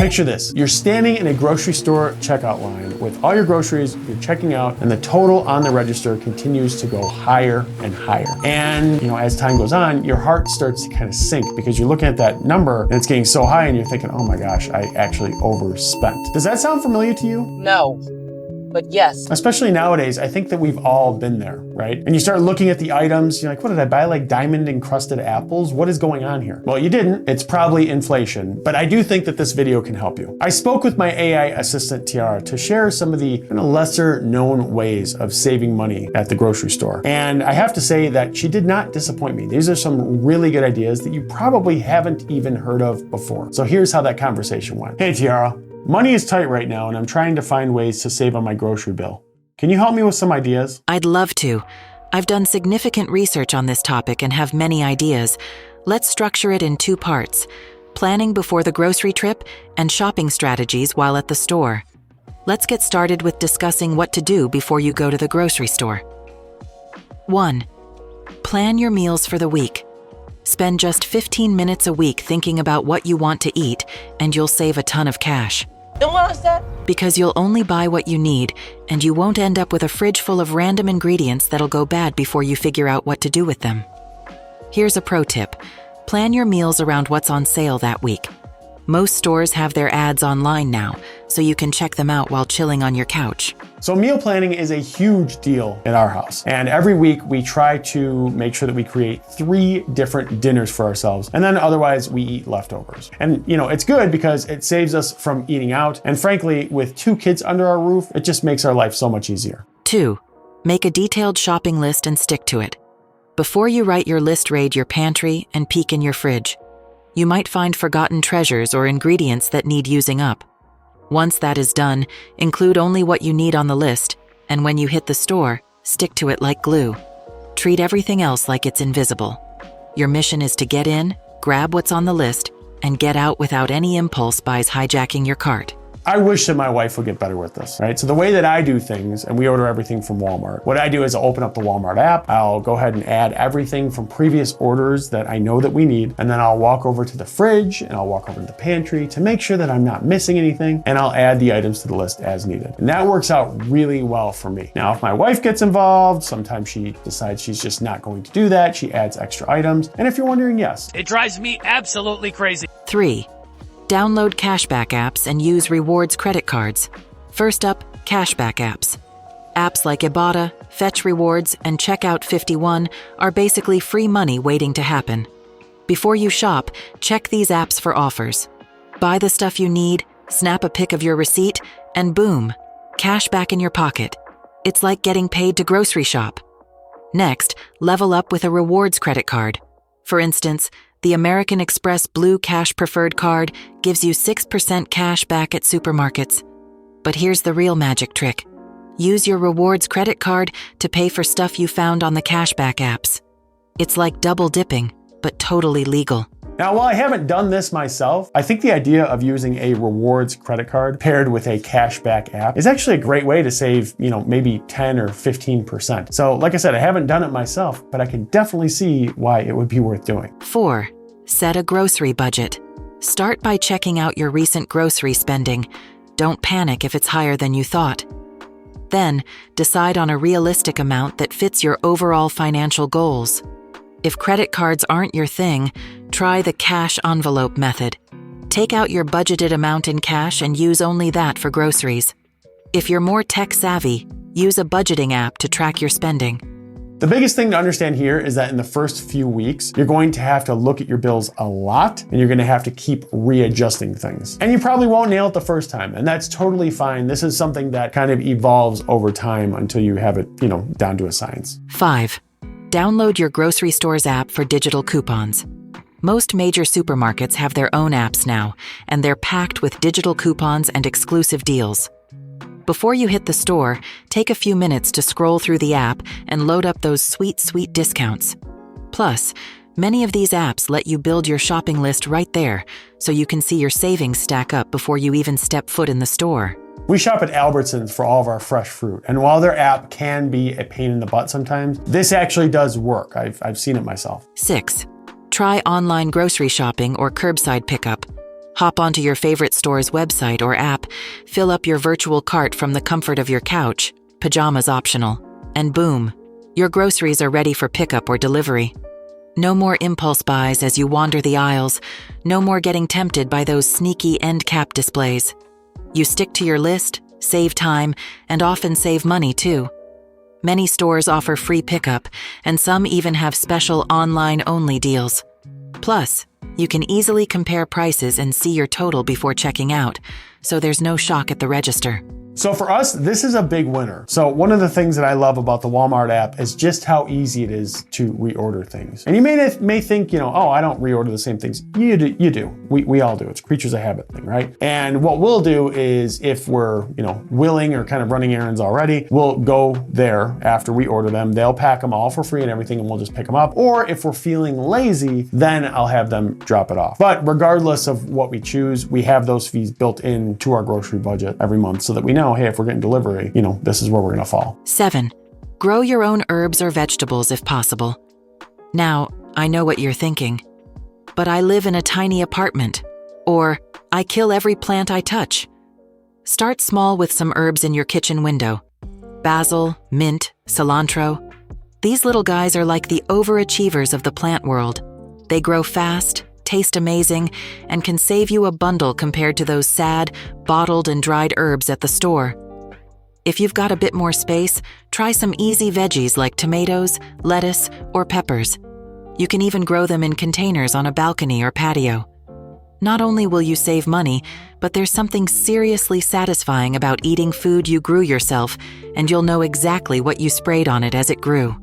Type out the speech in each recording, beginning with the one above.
Picture this, you're standing in a grocery store checkout line with all your groceries, you're checking out, and the total on the register continues to go higher and higher. And as time goes on, your heart starts to kind of sink because you're looking at that number and it's getting so high and you're thinking, oh my gosh, I actually overspent. Does that sound familiar to you? No. But yes. Especially nowadays, I think that we've all been there, right? And you start looking at the items, you're like, what did I buy? Like diamond encrusted apples? What is going on here? Well, you didn't. It's probably inflation, but I do think that this video can help you. I spoke with my AI assistant, Tiara, to share some of the kind of lesser known ways of saving money at the grocery store. And I have to say that she did not disappoint me. These are some really good ideas that you probably haven't even heard of before. So here's how that conversation went. Hey, Tiara. Money is tight right now, and I'm trying to find ways to save on my grocery bill. Can you help me with some ideas? I'd love to. I've done significant research on this topic and have many ideas. Let's structure it in 2 parts: planning before the grocery trip and shopping strategies while at the store. Let's get started with discussing what to do before you go to the grocery store. 1. Plan your meals for the week. Spend just 15 minutes a week thinking about what you want to eat, and you'll save a ton of cash. Because you'll only buy what you need, and you won't end up with a fridge full of random ingredients that'll go bad before you figure out what to do with them. Here's a pro tip. Plan your meals around what's on sale that week. Most stores have their ads online now, so you can check them out while chilling on your couch. So meal planning is a huge deal in our house. And every week we try to make sure that we create 3 different dinners for ourselves. And then otherwise we eat leftovers. And it's good because it saves us from eating out. And frankly, with 2 kids under our roof, it just makes our life so much easier. 2. Make a detailed shopping list and stick to it. Before you write your list, raid your pantry and peek in your fridge. You might find forgotten treasures or ingredients that need using up. Once that is done, include only what you need on the list, and when you hit the store, stick to it like glue. Treat everything else like it's invisible. Your mission is to get in, grab what's on the list, and get out without any impulse buys hijacking your cart. I wish that my wife would get better with this, right? So the way that I do things, and we order everything from Walmart, what I do is I'll open up the Walmart app, I'll go ahead and add everything from previous orders that I know that we need, and then I'll walk over to the fridge and I'll walk over to the pantry to make sure that I'm not missing anything, and I'll add the items to the list as needed. And that works out really well for me. Now, if my wife gets involved, sometimes she decides she's just not going to do that, she adds extra items, and if you're wondering, yes. It drives me absolutely crazy. 3. Download cashback apps and use rewards credit cards. First up, cashback apps. Apps like Ibotta, Fetch Rewards, and Checkout 51 are basically free money waiting to happen. Before you shop, check these apps for offers. Buy the stuff you need, snap a pic of your receipt, and boom, cash back in your pocket. It's like getting paid to grocery shop. Next, level up with a rewards credit card. For instance, the American Express Blue Cash Preferred Card gives you 6% cash back at supermarkets. But here's the real magic trick. Use your rewards credit card to pay for stuff you found on the cashback apps. It's like double dipping, but totally legal. Now, while I haven't done this myself, I think the idea of using a rewards credit card paired with a cashback app is actually a great way to save, maybe 10 or 15%. So like I said, I haven't done it myself, but I can definitely see why it would be worth doing. 4. Set a grocery budget. Start by checking out your recent grocery spending. Don't panic if it's higher than you thought. Then, decide on a realistic amount that fits your overall financial goals. If credit cards aren't your thing, try the cash envelope method. Take out your budgeted amount in cash and use only that for groceries. If you're more tech-savvy, use a budgeting app to track your spending. The biggest thing to understand here is that in the first few weeks, you're going to have to look at your bills a lot, and you're going to have to keep readjusting things. And you probably won't nail it the first time, and that's totally fine. This is something that kind of evolves over time until you have it, down to a science. 5. Download your grocery store's app for digital coupons. Most major supermarkets have their own apps now, and they're packed with digital coupons and exclusive deals. Before you hit the store, take a few minutes to scroll through the app and load up those sweet, sweet discounts. Plus, many of these apps let you build your shopping list right there, so you can see your savings stack up before you even step foot in the store. We shop at Albertsons for all of our fresh fruit, and while their app can be a pain in the butt sometimes, this actually does work. I've seen it myself. 6. Try online grocery shopping or curbside pickup. Hop onto your favorite store's website or app, fill up your virtual cart from the comfort of your couch, pajamas optional, and boom, your groceries are ready for pickup or delivery. No more impulse buys as you wander the aisles, no more getting tempted by those sneaky end cap displays. You stick to your list, save time, and often save money too. Many stores offer free pickup, and some even have special online-only deals. Plus, you can easily compare prices and see your total before checking out, so there's no shock at the register. So for us, this is a big winner. So one of the things that I love about the Walmart app is just how easy it is to reorder things. And you may think, oh, I don't reorder the same things. You do. We all do. It's creatures of habit thing, right? And what we'll do is if we're, willing or kind of running errands already, we'll go there after we order them. They'll pack them all for free and everything, and we'll just pick them up. Or if we're feeling lazy, then I'll have them drop it off. But regardless of what we choose, we have those fees built into our grocery budget every month so that we know, hey, if we're getting delivery, this is where we're gonna fall. 7. Grow your own herbs or vegetables if possible. Now, I know what you're thinking. But I live in a tiny apartment. Or, I kill every plant I touch. Start small with some herbs in your kitchen window. Basil, mint, cilantro. These little guys are like the overachievers of the plant world. They grow fast, taste amazing, and can save you a bundle compared to those sad, bottled and dried herbs at the store. If you've got a bit more space, try some easy veggies like tomatoes, lettuce, or peppers. You can even grow them in containers on a balcony or patio. Not only will you save money, but there's something seriously satisfying about eating food you grew yourself, and you'll know exactly what you sprayed on it as it grew.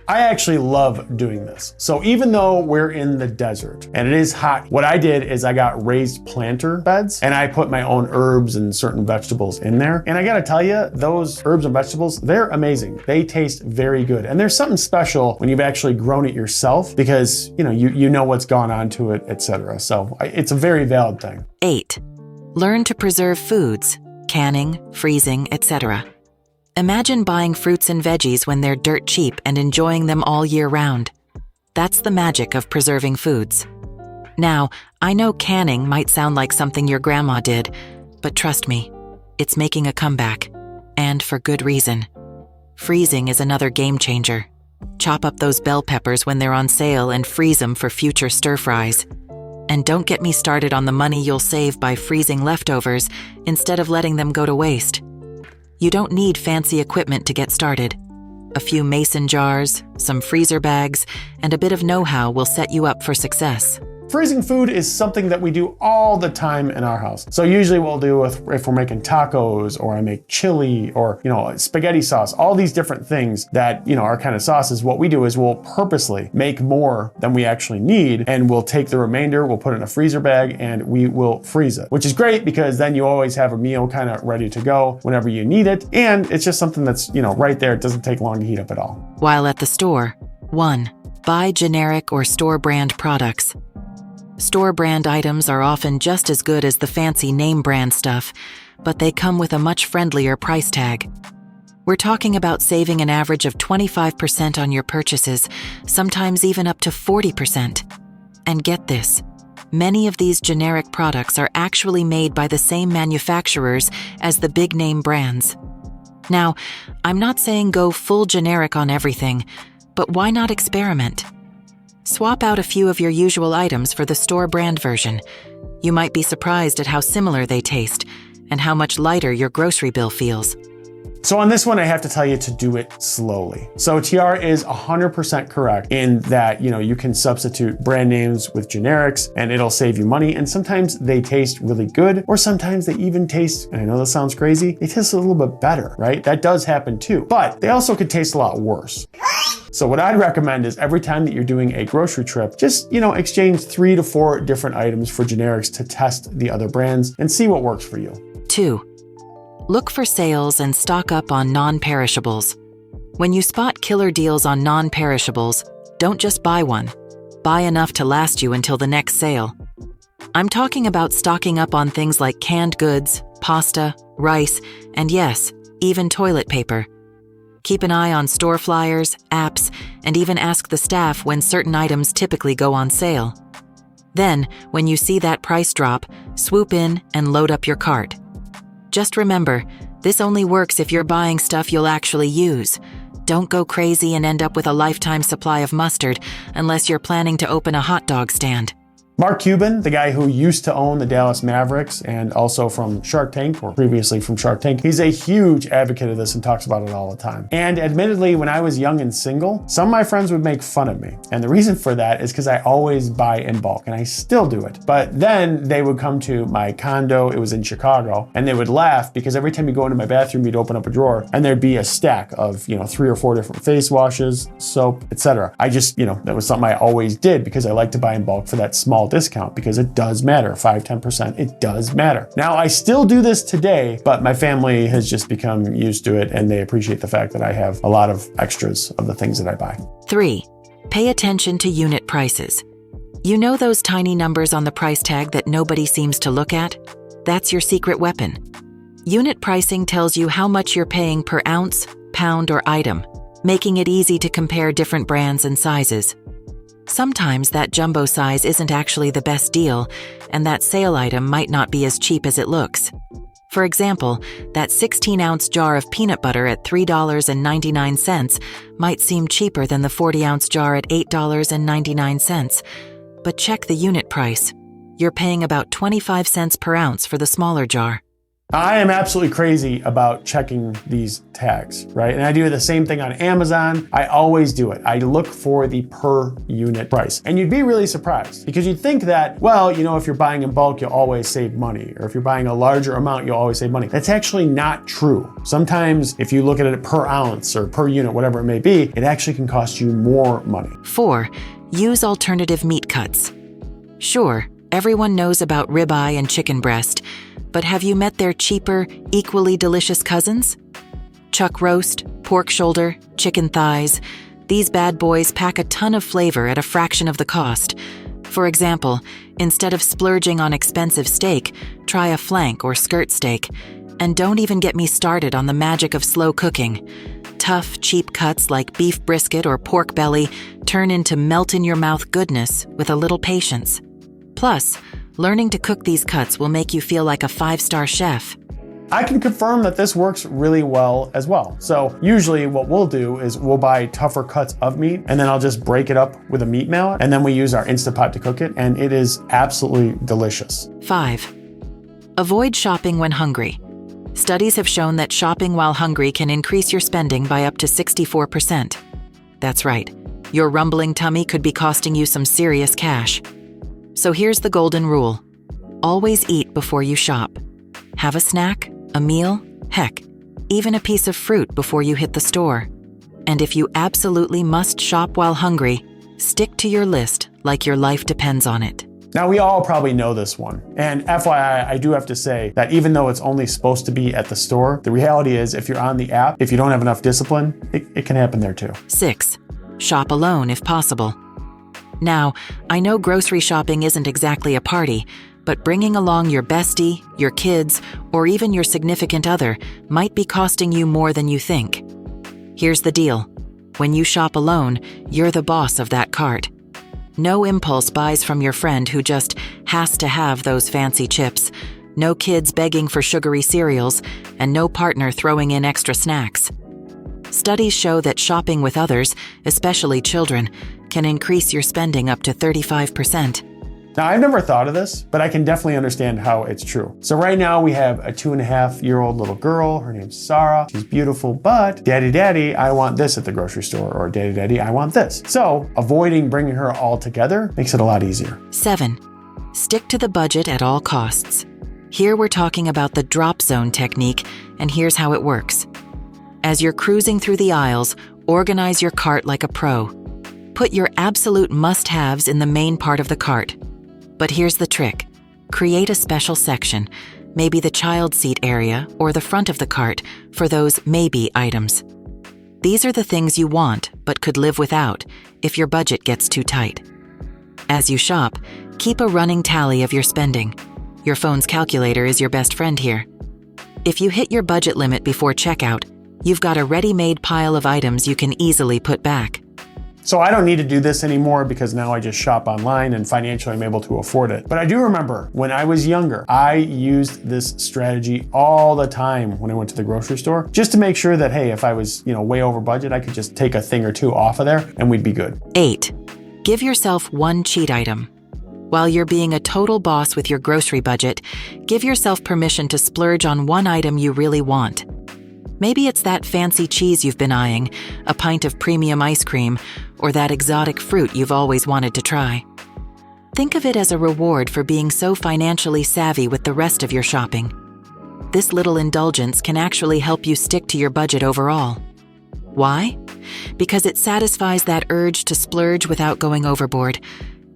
I actually love doing this. So even though we're in the desert and it is hot, what I did is I got raised planter beds and I put my own herbs and certain vegetables in there. And I gotta tell you, those herbs and vegetables, they're amazing. They taste very good. And there's something special when you've actually grown it yourself because you know what's gone on to it, etc. So it's a very valid thing. 8. Learn to preserve foods, canning, freezing, etc. Imagine buying fruits and veggies when they're dirt cheap and enjoying them all year round. That's the magic of preserving foods. Now, I know canning might sound like something your grandma did, but trust me, it's making a comeback, and for good reason. Freezing is another game changer. Chop up those bell peppers when they're on sale and freeze them for future stir fries. And don't get me started on the money you'll save by freezing leftovers instead of letting them go to waste. You don't need fancy equipment to get started. A few mason jars, some freezer bags, and a bit of know-how will set you up for success. Freezing food is something that we do all the time in our house. So usually what we'll do if we're making tacos or I make chili or, spaghetti sauce, all these different things that, are kind of sauces, what we do is we'll purposely make more than we actually need and we'll take the remainder, we'll put it in a freezer bag and we will freeze it, which is great because then you always have a meal kind of ready to go whenever you need it. And it's just something that's, right there. It doesn't take long to heat up at all. While at the store, 1. Buy generic or store brand products. Store brand items are often just as good as the fancy name brand stuff, but they come with a much friendlier price tag. We're talking about saving an average of 25% on your purchases, sometimes even up to 40%. And get this, many of these generic products are actually made by the same manufacturers as the big name brands. Now, I'm not saying go full generic on everything, but why not experiment? Swap out a few of your usual items for the store brand version. You might be surprised at how similar they taste and how much lighter your grocery bill feels. So on this one, I have to tell you to do it slowly. So TR is 100% correct in that, you can substitute brand names with generics and it'll save you money. And sometimes they taste really good, or sometimes they even taste, and I know this sounds crazy, they taste a little bit better, right? That does happen too, but they also could taste a lot worse. So what I'd recommend is every time that you're doing a grocery trip, just, exchange 3 to 4 different items for generics to test the other brands and see what works for you. 2. Look for sales and stock up on non-perishables. When you spot killer deals on non-perishables, don't just buy one. Buy enough to last you until the next sale. I'm talking about stocking up on things like canned goods, pasta, rice, and yes, even toilet paper. Keep an eye on store flyers, apps, and even ask the staff when certain items typically go on sale. Then, when you see that price drop, swoop in and load up your cart. Just remember, this only works if you're buying stuff you'll actually use. Don't go crazy and end up with a lifetime supply of mustard unless you're planning to open a hot dog stand. Mark Cuban, the guy who used to own the Dallas Mavericks and also from Shark Tank, or previously from Shark Tank, he's a huge advocate of this and talks about it all the time. And admittedly, when I was young and single, some of my friends would make fun of me. And the reason for that is because I always buy in bulk, and I still do it. But then they would come to my condo, it was in Chicago, and they would laugh because every time you go into my bathroom, you'd open up a drawer and there'd be a stack of, 3 or 4 different face washes, soap, etc. I just, that was something I always did because I like to buy in bulk for that small discount because it does matter. 5-10%, it does matter. Now, I still do this today, but my family has just become used to it and they appreciate the fact that I have a lot of extras of the things that I buy. 3. Pay attention to unit prices. You know those tiny numbers on the price tag that nobody seems to look at? That's your secret weapon. Unit pricing tells you how much you're paying per ounce, pound, or item, making it easy to compare different brands and sizes. Sometimes that jumbo size isn't actually the best deal, and that sale item might not be as cheap as it looks. For example, that 16-ounce jar of peanut butter at $3.99 might seem cheaper than the 40-ounce jar at $8.99. But check the unit price. You're paying about 25 cents per ounce for the smaller jar. I am absolutely crazy about checking these tags, right? And I do the same thing on Amazon. I always do it. I look for the per unit price. And you'd be really surprised because you'd think that, if you're buying in bulk, you'll always save money. Or if you're buying a larger amount, you'll always save money. That's actually not true. Sometimes if you look at it per ounce or per unit, whatever it may be, it actually can cost you more money. 4. Use alternative meat cuts. Sure, everyone knows about ribeye and chicken breast, but have you met their cheaper, equally delicious cousins? Chuck roast, pork shoulder, chicken thighs. These bad boys pack a ton of flavor at a fraction of the cost. For example, instead of splurging on expensive steak, try a flank or skirt steak. And don't even get me started on the magic of slow cooking. Tough, cheap cuts like beef brisket or pork belly turn into melt-in-your-mouth goodness with a little patience. Plus, learning to cook these cuts will make you feel like a 5-star chef. I can confirm that this works really well as well. So usually what we'll do is we'll buy tougher cuts of meat and then I'll just break it up with a meat mallet and then we use our Instapot to cook it and it is absolutely delicious. 5. Avoid shopping when hungry. Studies have shown that shopping while hungry can increase your spending by up to 64%. That's right, your rumbling tummy could be costing you some serious cash. So here's the golden rule. Always eat before you shop. Have a snack, a meal, heck, even a piece of fruit before you hit the store. And if you absolutely must shop while hungry, stick to your list like your life depends on it. Now, we all probably know this one. And FYI, I do have to say that even though it's only supposed to be at the store, the reality is if you're on the app, if you don't have enough discipline, it can happen there too. 6. Shop alone if possible. Now, I know grocery shopping isn't exactly a party, but bringing along your bestie, your kids, or even your significant other might be costing you more than you think. Here's the deal. When you shop alone, you're the boss of that cart. No impulse buys from your friend who just has to have those fancy chips, no kids begging for sugary cereals, and no partner throwing in extra snacks. Studies show that shopping with others, especially children, can increase your spending up to 35%. Now, I've never thought of this, but I can definitely understand how it's true. So right now we have a 2.5-year-old little girl. Her name's Sarah. She's beautiful, but daddy, I want this at the grocery store, or daddy, I want this. So avoiding bringing her all together makes it a lot easier. 7. Stick to the budget at all costs. Here we're talking about the drop zone technique, and here's how it works. As you're cruising through the aisles, organize your cart like a pro. Put your absolute must-haves in the main part of the cart. But here's the trick. Create a special section, maybe the child seat area or the front of the cart, for those maybe items. These are the things you want but could live without if your budget gets too tight. As you shop, keep a running tally of your spending. Your phone's calculator is your best friend here. If you hit your budget limit before checkout, you've got a ready-made pile of items you can easily put back. So I don't need to do this anymore because now I just shop online and financially I'm able to afford it. But I do remember when I was younger, I used this strategy all the time when I went to the grocery store, just to make sure that, hey, if I was, way over budget, I could just take a thing or two off of there and we'd be good. 8. Give yourself one cheat item. While you're being a total boss with your grocery budget, give yourself permission to splurge on one item you really want. Maybe it's that fancy cheese you've been eyeing, a pint of premium ice cream, or that exotic fruit you've always wanted to try. Think of it as a reward for being so financially savvy with the rest of your shopping. This little indulgence can actually help you stick to your budget overall. Why? Because it satisfies that urge to splurge without going overboard.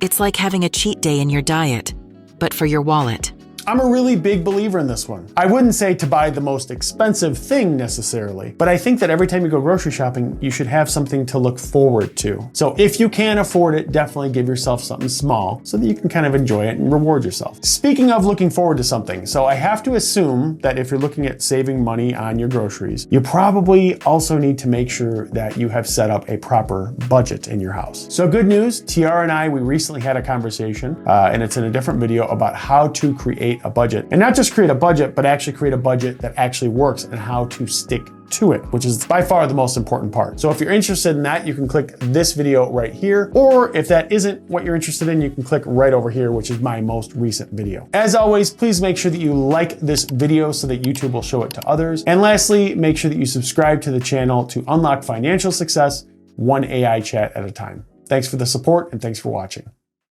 It's like having a cheat day in your diet, but for your wallet. I'm a really big believer in this one. I wouldn't say to buy the most expensive thing necessarily, but I think that every time you go grocery shopping, you should have something to look forward to. So if you can afford it, definitely give yourself something small so that you can kind of enjoy it and reward yourself. Speaking of looking forward to something, so I have to assume that if you're looking at saving money on your groceries, you probably also need to make sure that you have set up a proper budget in your house. So good news, TR and I, we recently had a conversation, and it's in a different video about how to create a budget. And not just create a budget, but actually create a budget that actually works and how to stick to it, which is by far the most important part. So if you're interested in that, you can click this video right here. Or if that isn't what you're interested in, you can click right over here, which is my most recent video. As always, please make sure that you like this video so that YouTube will show it to others. And lastly, make sure that you subscribe to the channel to unlock financial success one AI chat at a time. Thanks for the support and thanks for watching.